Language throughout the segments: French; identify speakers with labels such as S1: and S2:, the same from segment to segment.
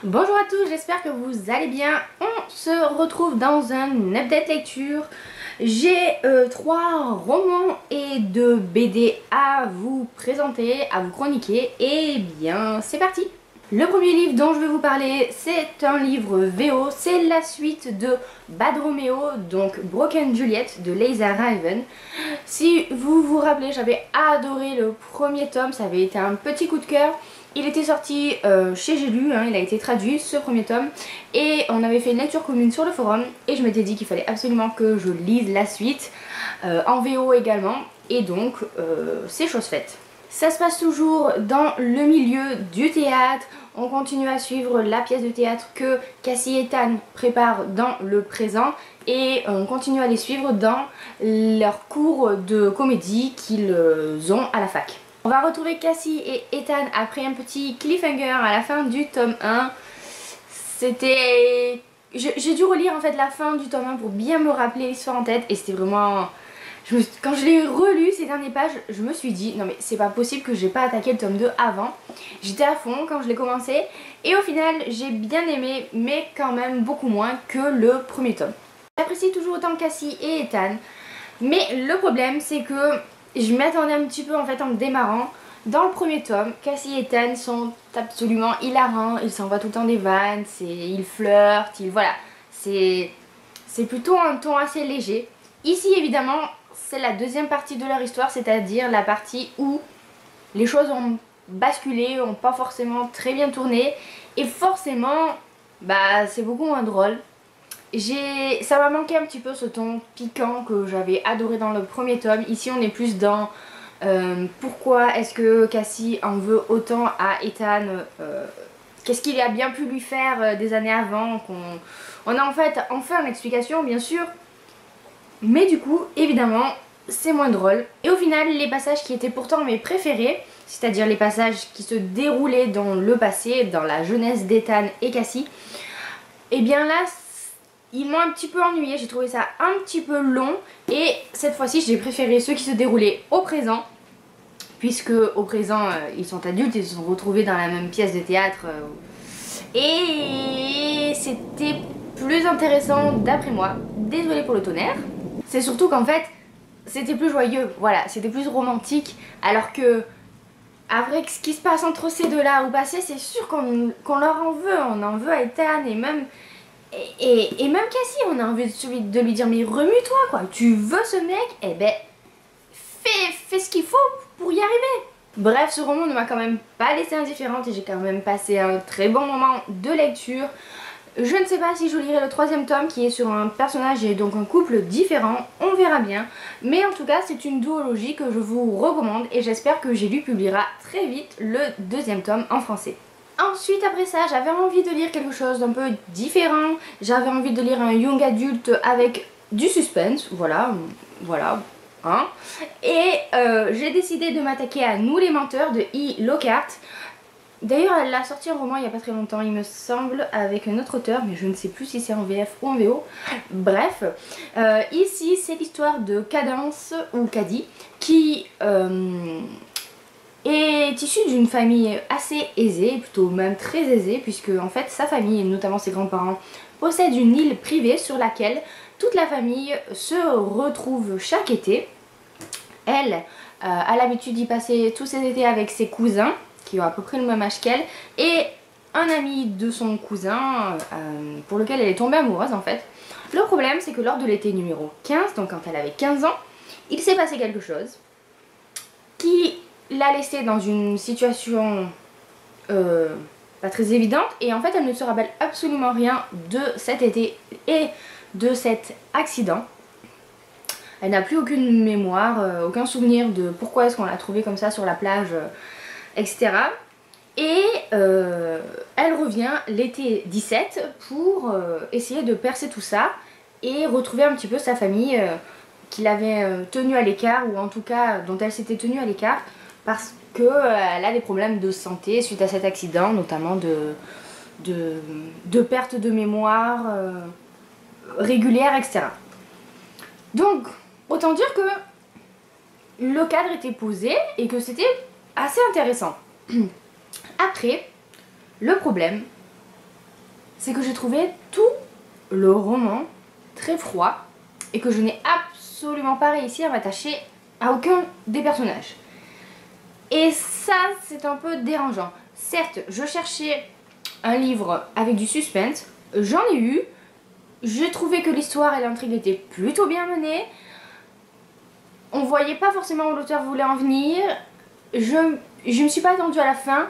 S1: Bonjour à tous, j'espère que vous allez bien. On se retrouve dans un update lecture. J'ai 3 romans et 2 BD à vous présenter, à vous chroniquer. Et bien, c'est parti. Le premier livre dont je vais vous parler, c'est un livre VO. C'est la suite de Bad Romeo, donc Broken Juliet de Leisa Raven. Si vous vous rappelez, j'avais adoré le premier tome, ça avait été un petit coup de cœur. Il était sorti chez J'ai lu, il a été traduit ce premier tome et on avait fait une lecture commune sur le forum et je m'étais dit qu'il fallait absolument que je lise la suite en VO également et donc c'est chose faite. Ça se passe toujours dans le milieu du théâtre. On continue à suivre la pièce de théâtre que Cassie et Ethan préparent dans le présent et on continue à les suivre dans leurs cours de comédie qu'ils ont à la fac. On va retrouver Cassie et Ethan après un petit cliffhanger à la fin du tome 1. C'était... J'ai dû relire en fait la fin du tome 1 pour bien me rappeler l'histoire en tête et c'était vraiment... Quand je l'ai relu ces dernières pages, je me suis dit non mais c'est pas possible que j'ai pas attaqué le tome 2 avant. J'étais à fond quand je l'ai commencé et au final j'ai bien aimé mais quand même beaucoup moins que le premier tome. J'apprécie toujours autant Cassie et Ethan mais le problème c'est que je m'attendais un petit peu en fait en démarrant. Dans le premier tome, Cassie et Ethan sont absolument hilarants, ils s'envoient tout le temps des vannes, ils flirtent, voilà. C'est plutôt un ton assez léger. Ici évidemment c'est la deuxième partie de leur histoire, c'est-à-dire la partie où les choses ont basculé, ont pas forcément très bien tourné et forcément bah c'est beaucoup moins drôle. Ça m'a manqué un petit peu ce ton piquant que j'avais adoré dans le premier tome. Ici on est plus dans pourquoi est-ce que Cassie en veut autant à Ethan, qu'est-ce qu'il a bien pu lui faire des années avant, on a en fait enfin l'explication bien sûr. Mais du coup, évidemment, c'est moins drôle. Et au final, les passages qui étaient pourtant mes préférés, c'est-à-dire les passages qui se déroulaient dans le passé, dans la jeunesse d'Ethan et Cassie, et bien là, ils m'ont un petit peu ennuyé, j'ai trouvé ça un petit peu long. Et cette fois-ci, j'ai préféré ceux qui se déroulaient au présent, puisque au présent, ils sont adultes, ils se sont retrouvés dans la même pièce de théâtre. Et c'était plus intéressant d'après moi. Désolée pour le tonnerre. C'est surtout qu'en fait, c'était plus joyeux, voilà, c'était plus romantique, alors que, avec ce qui se passe entre ces deux-là au passé, c'est sûr qu'on leur en veut, on en veut à Ethan et même, et même Cassie, on a envie de lui dire mais remue-toi quoi, tu veux ce mec, eh ben, fais ce qu'il faut pour y arriver. Bref, ce roman ne m'a quand même pas laissé indifférente et j'ai quand même passé un très bon moment de lecture. Je ne sais pas si je lirai le troisième tome qui est sur un personnage et donc un couple différent, on verra bien. Mais en tout cas c'est une duologie que je vous recommande et j'espère que J'ai lu publiera très vite le deuxième tome en français. Ensuite après ça j'avais envie de lire quelque chose d'un peu différent, j'avais envie de lire un young adulte avec du suspense, voilà. Hein. Et j'ai décidé de m'attaquer à Nous les menteurs de E. Lockhart. D'ailleurs elle a sorti un roman il n'y a pas très longtemps il me semble avec un autre auteur mais je ne sais plus si c'est en VF ou en VO. Bref, ici c'est l'histoire de Cadence ou Caddy qui est issue d'une famille assez aisée, plutôt même très aisée puisque en fait sa famille et notamment ses grands-parents possèdent une île privée sur laquelle toute la famille se retrouve chaque été. Elle a l'habitude d'y passer tous ses étés avec ses cousins qui ont à peu près le même âge qu'elle et un ami de son cousin pour lequel elle est tombée amoureuse en fait. Le problème c'est que lors de l'été numéro 15, donc quand elle avait 15 ans, il s'est passé quelque chose qui l'a laissée dans une situation pas très évidente et en fait elle ne se rappelle absolument rien de cet été et de cet accident. Elle n'a plus aucune mémoire, aucun souvenir de pourquoi est-ce qu'on l'a trouvée comme ça sur la plage, etc. Et elle revient l'été 17 pour essayer de percer tout ça et retrouver un petit peu sa famille qui l'avait tenue à l'écart ou en tout cas dont elle s'était tenue à l'écart parce qu'elle a des problèmes de santé suite à cet accident, notamment de perte de mémoire régulière, etc. Donc, autant dire que le cadre était posé et que c'était assez intéressant. Après, le problème, c'est que j'ai trouvé tout le roman très froid et que je n'ai absolument pas réussi à m'attacher à aucun des personnages. Et ça, c'est un peu dérangeant. Certes, je cherchais un livre avec du suspense, j'en ai eu. J'ai trouvé que l'histoire et l'intrigue étaient plutôt bien menées. On voyait pas forcément où l'auteur voulait en venir. Je me suis pas attendue à la fin.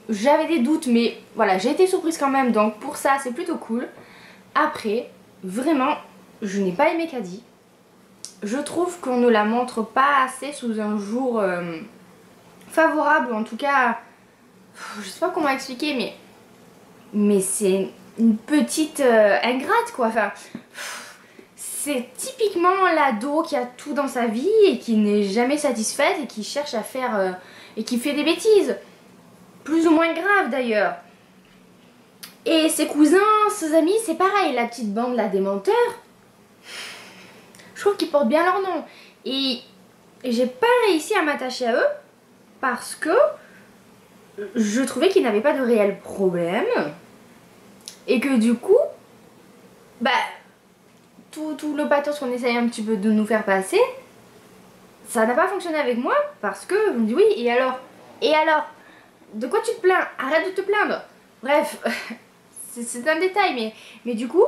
S1: J'avais des doutes, mais voilà, j'ai été surprise quand même. Donc pour ça, c'est plutôt cool. Après, vraiment, je n'ai pas aimé Caddy. Je trouve qu'on ne la montre pas assez sous un jour favorable. Ou en tout cas, je sais pas comment expliquer, mais c'est une petite ingrate quoi. Enfin, c'est typiquement l'ado qui a tout dans sa vie et qui n'est jamais satisfaite et qui cherche à faire et qui fait des bêtises, plus ou moins graves d'ailleurs. Et ses cousins, ses amis, c'est pareil, la petite bande là des menteurs. Je trouve qu'ils portent bien leur nom et j'ai pas réussi à m'attacher à eux parce que je trouvais qu'ils n'avaient pas de réel problème et que du coup, bah, tout le pathos qu'on essaye un petit peu de nous faire passer, ça n'a pas fonctionné avec moi parce que je me dis oui, et alors? Et alors? De quoi tu te plains? Arrête de te plaindre. Bref, c'est un détail, mais du coup,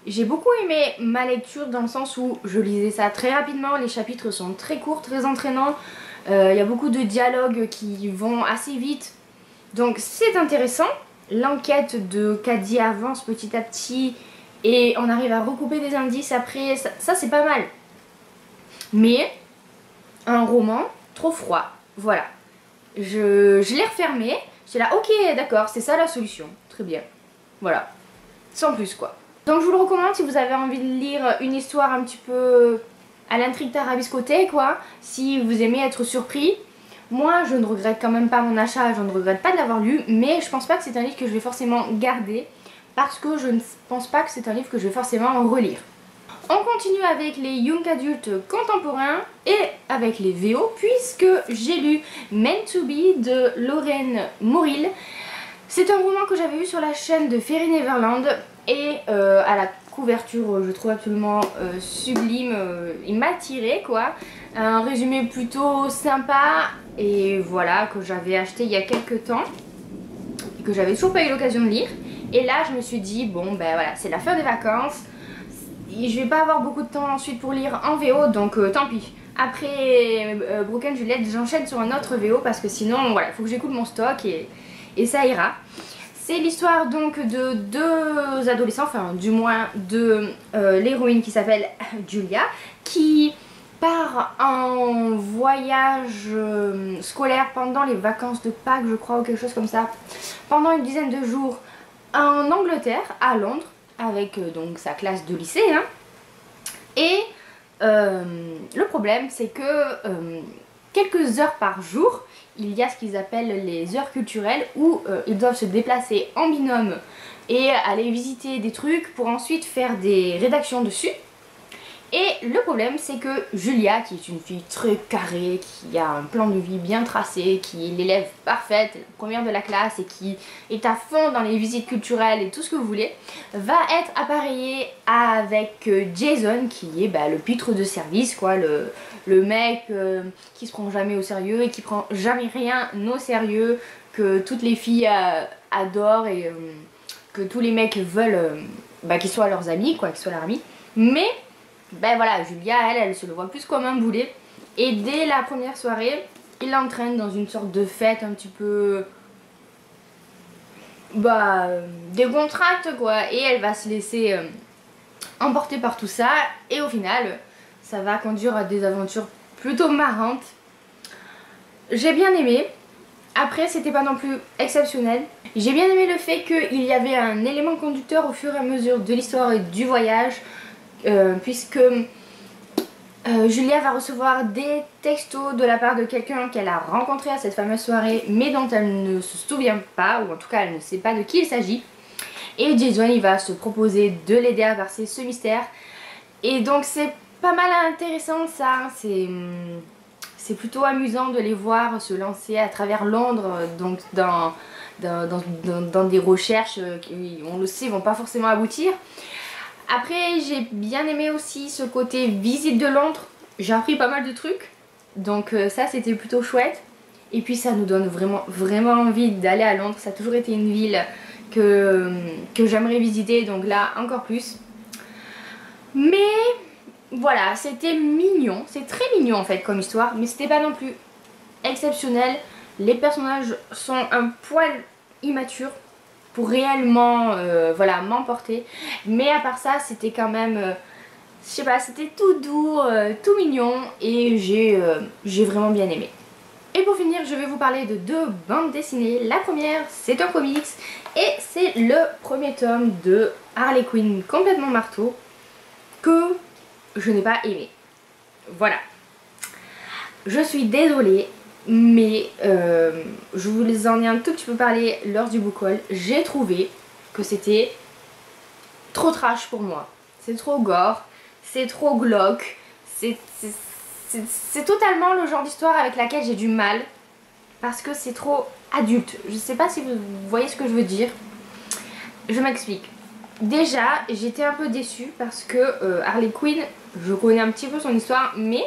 S1: j'ai beaucoup aimé ma lecture dans le sens où je lisais ça très rapidement, les chapitres sont très courts, très entraînants, il y a beaucoup de dialogues qui vont assez vite, donc c'est intéressant. L'enquête de Caddy avance petit à petit et on arrive à recouper des indices après, ça c'est pas mal. Mais un roman trop froid, voilà. Je l'ai refermé, j'étais là, ok d'accord, c'est ça la solution, très bien. Voilà, sans plus quoi. Donc je vous le recommande si vous avez envie de lire une histoire un petit peu à l'intrigue tarabiscotée quoi, si vous aimez être surpris. Moi je ne regrette quand même pas mon achat, je ne regrette pas de l'avoir lu, mais je pense pas que c'est un livre que je vais forcément garder parce que je ne pense pas que c'est un livre que je vais forcément relire. On continue avec les young adultes contemporains et avec les VO puisque j'ai lu Meant to Be de Lorraine Morrill. C'est un roman que j'avais vu sur la chaîne de Fairy Neverland et à la couverture je trouve absolument sublime, il m'a attiré quoi. Un résumé plutôt sympa et voilà, que j'avais acheté il y a quelques temps et que j'avais toujours pas eu l'occasion de lire. Et là je me suis dit bon ben voilà, c'est la fin des vacances, je vais pas avoir beaucoup de temps ensuite pour lire en VO donc tant pis. Après Broken Juliet j'enchaîne sur un autre VO parce que sinon voilà, il faut que j'écoute mon stock et ça ira. C'est l'histoire donc de deux adolescents, enfin du moins de l'héroïne qui s'appelle Julia, qui part en voyage scolaire pendant les vacances de Pâques je crois ou quelque chose comme ça, pendant une dizaine de jours en Angleterre, à Londres, avec donc sa classe de lycée. Hein. Et le problème c'est que quelques heures par jour, il y a ce qu'ils appellent les heures culturelles où ils doivent se déplacer en binôme et aller visiter des trucs pour ensuite faire des rédactions dessus. Et le problème c'est que Julia, qui est une fille très carrée, qui a un plan de vie bien tracé, qui est l'élève parfaite, la première de la classe et qui est à fond dans les visites culturelles et tout ce que vous voulez, va être appareillée avec Jason qui est le pitre de service quoi, le mec qui se prend jamais au sérieux et qui prend jamais rien au sérieux, que toutes les filles adorent et que tous les mecs veulent qu'ils soient leurs amis quoi, qu'ils soient leurs amis. Mais ben voilà, Julia, elle se le voit plus comme un boulet. Et dès la première soirée, il l'entraîne dans une sorte de fête un petit peu décontracte quoi. Et elle va se laisser emporter par tout ça. Et au final, ça va conduire à des aventures plutôt marrantes. J'ai bien aimé. Après, c'était pas non plus exceptionnel. J'ai bien aimé le fait qu'il y avait un élément conducteur au fur et à mesure de l'histoire et du voyage. Puisque Julia va recevoir des textos de la part de quelqu'un qu'elle a rencontré à cette fameuse soirée mais dont elle ne se souvient pas, ou en tout cas elle ne sait pas de qui il s'agit. Et Jason il va se proposer de l'aider à percer ce mystère. Et donc c'est pas mal intéressant ça, c'est plutôt amusant de les voir se lancer à travers Londres, donc dans dans des recherches qui, on le sait, vont pas forcément aboutir. Après, j'ai bien aimé aussi ce côté visite de Londres. J'ai appris pas mal de trucs, donc ça c'était plutôt chouette. Et puis ça nous donne vraiment envie d'aller à Londres. Ça a toujours été une ville que j'aimerais visiter, donc là encore plus. Mais voilà, c'était mignon, c'est très mignon en fait comme histoire, mais c'était pas non plus exceptionnel. Les personnages sont un poil immatures pour réellement voilà, m'emporter. Mais à part ça, c'était quand même, je sais pas, c'était tout doux, tout mignon, et j'ai vraiment bien aimé. Et pour finir, je vais vous parler de deux bandes dessinées. La première, c'est un comics, et c'est le premier tome de Harley Quinn complètement marteau, que je n'ai pas aimé. Voilà. Je suis désolée, mais je vous en ai un tout petit peu parlé lors du book haul. J'ai trouvé que c'était trop trash pour moi. C'est trop gore, c'est trop glauque, c'est totalement le genre d'histoire avec laquelle j'ai du mal, parce que c'est trop adulte. Je sais pas si vous voyez ce que je veux dire. Je m'explique. Déjà, j'étais un peu déçue parce que Harley Quinn, je connais un petit peu son histoire, mais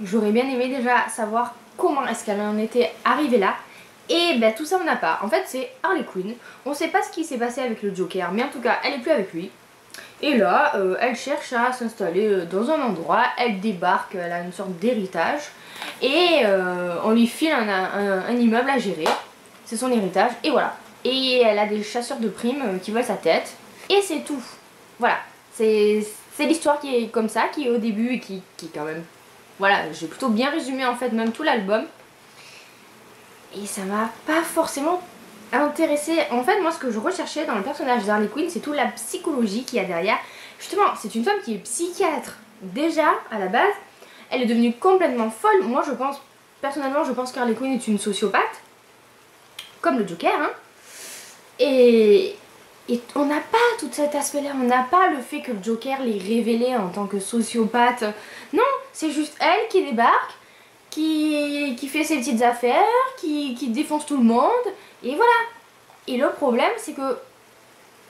S1: j'aurais bien aimé déjà savoir comment est-ce qu'elle en était arrivée là. Et ben tout ça on n'a pas. En fait c'est Harley Quinn, on sait pas ce qui s'est passé avec le Joker, mais en tout cas elle est plus avec lui. Et là elle cherche à s'installer dans un endroit, elle débarque, elle a une sorte d'héritage. Et on lui file un immeuble à gérer, c'est son héritage, et voilà. Et elle a des chasseurs de primes qui veulent sa tête. Et c'est tout. Voilà, c'est l'histoire qui est comme ça, qui est au début et qui est quand même... Voilà, j'ai plutôt bien résumé en fait même tout l'album. Et ça m'a pas forcément intéressé. En fait, moi ce que je recherchais dans le personnage d'Harley Quinn, c'est toute la psychologie qu'il y a derrière. Justement, c'est une femme qui est psychiatre. Déjà, à la base, elle est devenue complètement folle. Moi je pense, personnellement, je pense qu'Harley Quinn est une sociopathe. Comme le Joker, hein. Et on n'a pas tout cet aspect-là, on n'a pas le fait que le Joker l'ait révélé en tant que sociopathe. Non, c'est juste elle qui débarque, qui fait ses petites affaires, qui défonce tout le monde, et voilà. Et le problème, c'est que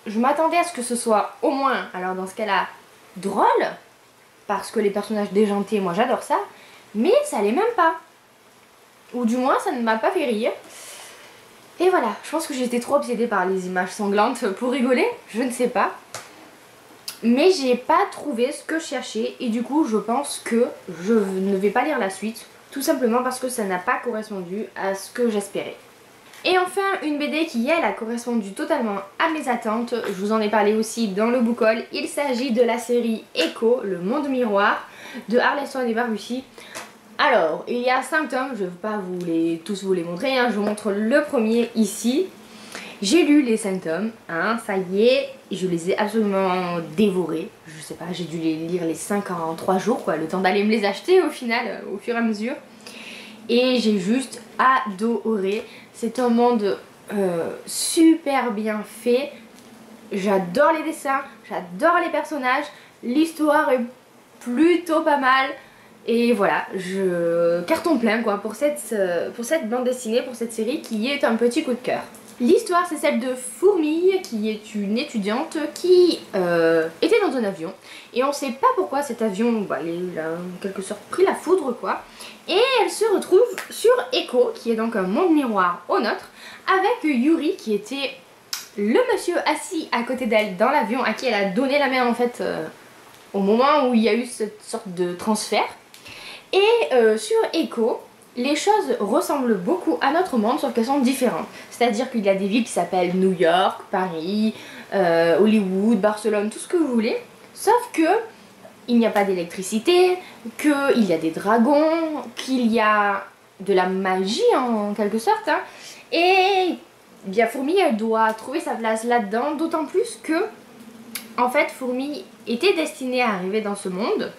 S1: je m'attendais à ce que ce soit au moins, alors dans ce cas-là, drôle, parce que les personnages déjantés, moi j'adore ça, mais ça l'est même pas. Ou du moins, ça ne m'a pas fait rire. Et voilà, je pense que j'étais trop obsédée par les images sanglantes pour rigoler, je ne sais pas. Mais j'ai pas trouvé ce que je cherchais et du coup je pense que je ne vais pas lire la suite. Tout simplement parce que ça n'a pas correspondu à ce que j'espérais. Et enfin une BD qui elle a correspondu totalement à mes attentes. Je vous en ai parlé aussi dans le book haul. Il s'agit de la série Echo, le monde miroir de Harley Swan et Barbucci. Alors, il y a 5 tomes, je ne vais pas tous vous les montrer, hein. Je vous montre le premier ici. J'ai lu les 5 tomes, hein, ça y est, je les ai absolument dévorés. Je sais pas, j'ai dû les lire les 5 en 3 jours, quoi, le temps d'aller me les acheter au final, au fur et à mesure. Et j'ai juste adoré, c'est un monde super bien fait. J'adore les dessins, j'adore les personnages, l'histoire est plutôt pas mal. Et voilà, je carton plein quoi pour cette bande dessinée, pour cette série qui est un petit coup de cœur. L'histoire c'est celle de Fourmi qui est une étudiante qui était dans un avion et on sait pas pourquoi cet avion, il a en quelque sorte pris la foudre quoi. Et elle se retrouve sur Echo qui est donc un monde miroir au nôtre avec Yuri qui était le monsieur assis à côté d'elle dans l'avion à qui elle a donné la main en fait au moment où il y a eu cette sorte de transfert. Et sur Echo, les choses ressemblent beaucoup à notre monde sauf qu'elles sont différentes. C'est-à-dire qu'il y a des villes qui s'appellent New York, Paris, Hollywood, Barcelone, tout ce que vous voulez. Sauf que il n'y a pas d'électricité, qu'il y a des dragons, qu'il y a de la magie en quelque sorte. Hein. Et bien Fourmi elle doit trouver sa place là-dedans, d'autant plus que en fait Fourmi était destinée à arriver dans ce monde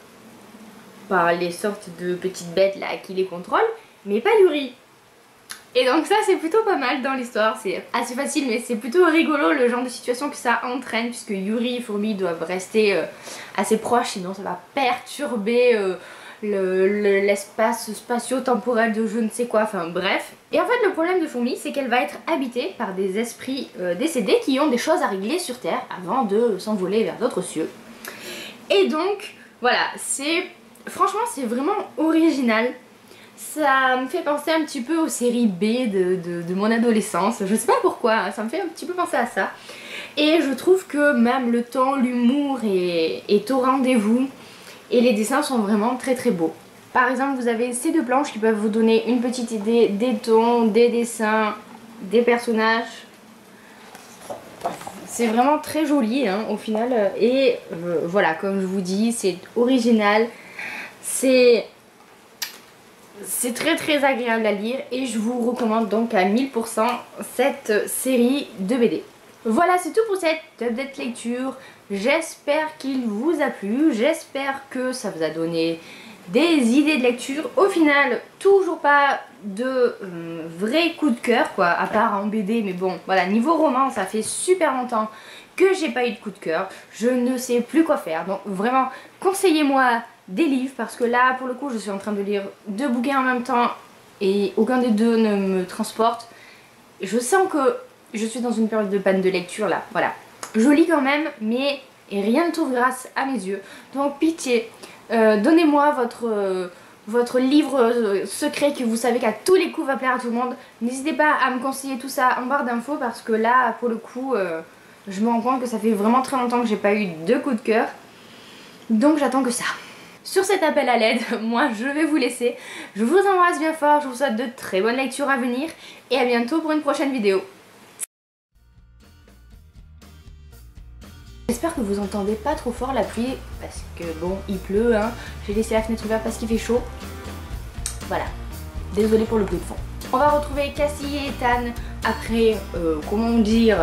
S1: par les sortes de petites bêtes là qui les contrôlent, mais pas Yuri. Et donc ça c'est plutôt pas mal dans l'histoire, c'est assez facile mais c'est plutôt rigolo le genre de situation que ça entraîne puisque Yuri et Fourmi doivent rester assez proches sinon ça va perturber l'espace spatio-temporel de je ne sais quoi, enfin bref. Et en fait le problème de Fourmi, c'est qu'elle va être habitée par des esprits décédés qui ont des choses à régler sur Terre avant de s'envoler vers d'autres cieux. Et donc voilà, franchement c'est vraiment original. Ça me fait penser un petit peu aux séries B de mon adolescence, je sais pas pourquoi, ça me fait un petit peu penser à ça. Et je trouve que même le ton, l'humour est au rendez-vous. Et les dessins sont vraiment très très beaux. Par exemple, vous avez ces deux planches qui peuvent vous donner une petite idée des tons, des dessins, des personnages. C'est vraiment très joli hein, au final. Et voilà, comme je vous dis, c'est original. C'est très très agréable à lire. Et je vous recommande donc à 1000% cette série de BD. Voilà, c'est tout pour cette update lecture. J'espère qu'il vous a plu, j'espère que ça vous a donné des idées de lecture. Au final, toujours pas de vrai coup de cœur quoi, à part en BD, mais bon, voilà, niveau roman, ça fait super longtemps que j'ai pas eu de coup de cœur. Je ne sais plus quoi faire, donc vraiment, conseillez-moi des livres, parce que là, pour le coup, je suis en train de lire 2 bouquins en même temps et aucun des deux ne me transporte. Je sens que je suis dans une période de panne de lecture là, voilà. Je lis quand même, mais rien ne trouve grâce à mes yeux. Donc pitié, donnez-moi votre livre secret que vous savez qu'à tous les coups va plaire à tout le monde. N'hésitez pas à me conseiller tout ça en barre d'infos parce que là, pour le coup, je me rends compte que ça fait vraiment très longtemps que j'ai pas eu de coup de cœur. Donc j'attends que ça. Sur cet appel à l'aide, moi je vais vous laisser. Je vous embrasse bien fort, je vous souhaite de très bonnes lectures à venir et à bientôt pour une prochaine vidéo. J'espère que vous entendez pas trop fort la pluie parce que bon il pleut hein. J'ai laissé la fenêtre ouverte parce qu'il fait chaud. Voilà, désolée pour le bruit de fond. On va retrouver Cassie et Ethan après comment dire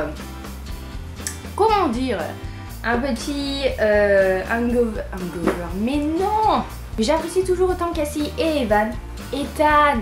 S1: un petit hangover. Mais non, j'apprécie toujours autant Cassie et Ethan.